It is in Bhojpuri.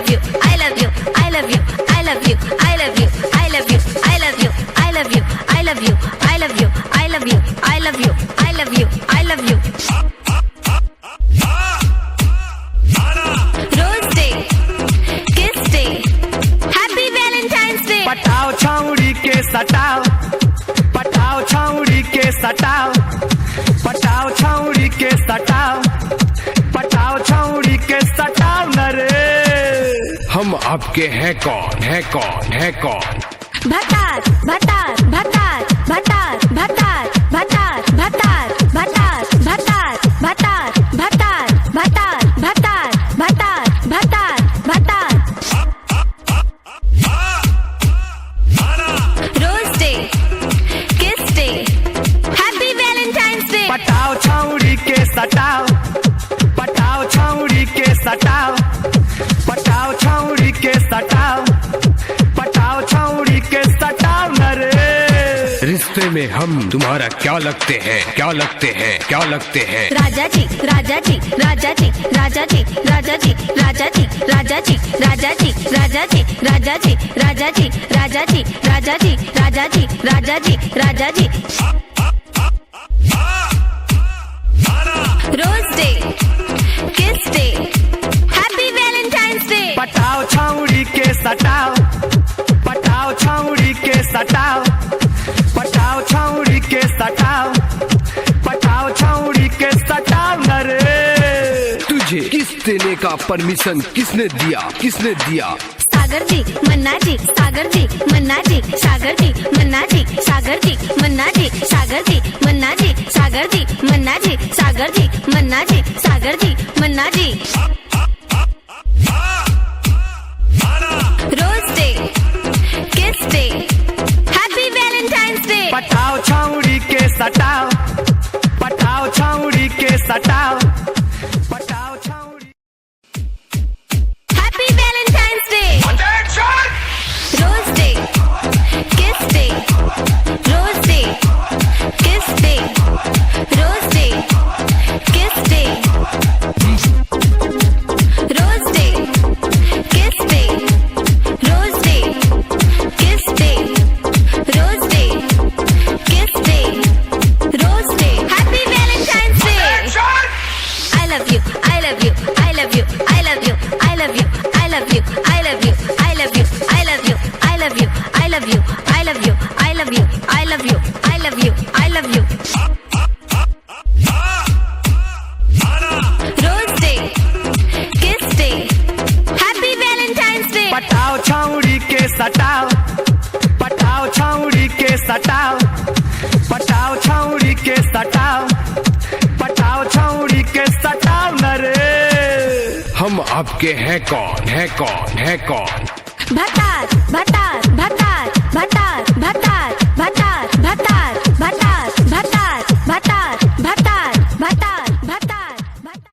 love you, I love you, I love you, I love you, I love you, I love you, I love you, I love you, I love you, I love you, I love you, I love you, I love you, I love you. Rose Day, Kiss Day, Happy Valentine's Day. पटाओ छाउड़ी के सटाओ, पटाओ छाउड़ी के सटाओ, पटाओ छाउड़ी के सटाओ, पटाओ छाउड़ी के सटाओ न रे। हम आपके हैं कौन, है कौन, है कौन? भतार भतार भतार भतार भतार भतार भतार भतार भतार भतार भतार भतार भतार भतार भतार भतार। रोज day, kiss day, happy Valentine's day. पटाओ छाउड़ी के सटाओ, पटाओ छाउड़ी के सटाओ, पटाओ छाउड़ी के सटाओ, पटाओ छाउड़ी के सटाओ न रे। रिश्ते में हम तुम्हारा क्या लगते हैं, क्या लगते हैं, क्या लगते हैं? राजा जी राजा जी राजा जी राजा जी राजा जी राजा जी राजा जी राजा जी राजा जी राजा जी राजा जी राजा जी राजा जी राजा जी राजा जी राजा जी। Rose day, kiss day, happy Valentine's day. पटाओ छाउड़ी के सटाओ, पटाओ छाउड़ी के सटाओ, पटाओ छाउड़ी के सटाओ, पटाओ छाउड़ी के सटाओ न रे। तुझे किस देने का परमिशन किसने दिया, किसने दिया? सागर जी मन्ना जी, सागर जी मन्ना जी, सागर जी मन्ना जी, सागर जी मन्ना जी, सागर जी मन्ना जी, सागर जी मन्ना जी, सागर जी मन्ना जी, सागर ji Manna ji. Rose day, kiss day, happy Valentine's day. पटाओ छाउड़ी के सटाओ, पटाओ छाउड़ी के सटाओ, पटाओ छाउड़ी। Happy Valentine's day. Rose day, kiss day, rose day, kiss day, rose day, kiss day, rose day, kiss day, rose day, kiss day, rose day, kiss day, rose day, happy Valentine's day. I love you, I love you, I love you, I love you, I love you, I love you, I love you, I love you, I love you, I love you, I love you, I love you, I love you, I love you, I love you, I love you. Rose Day, Kiss Day, Happy Valentine's Day. पटाओ छाउड़ी के सटाओ, पटाओ छाउड़ी के सटाओ, पटाओ छाउड़ी के सटाओ, पटाओ छाउड़ी के सटाओ न रे। हम आपके हैं कौन, है कौन, है कौन? भतार भतार भतार भतार भतार भतार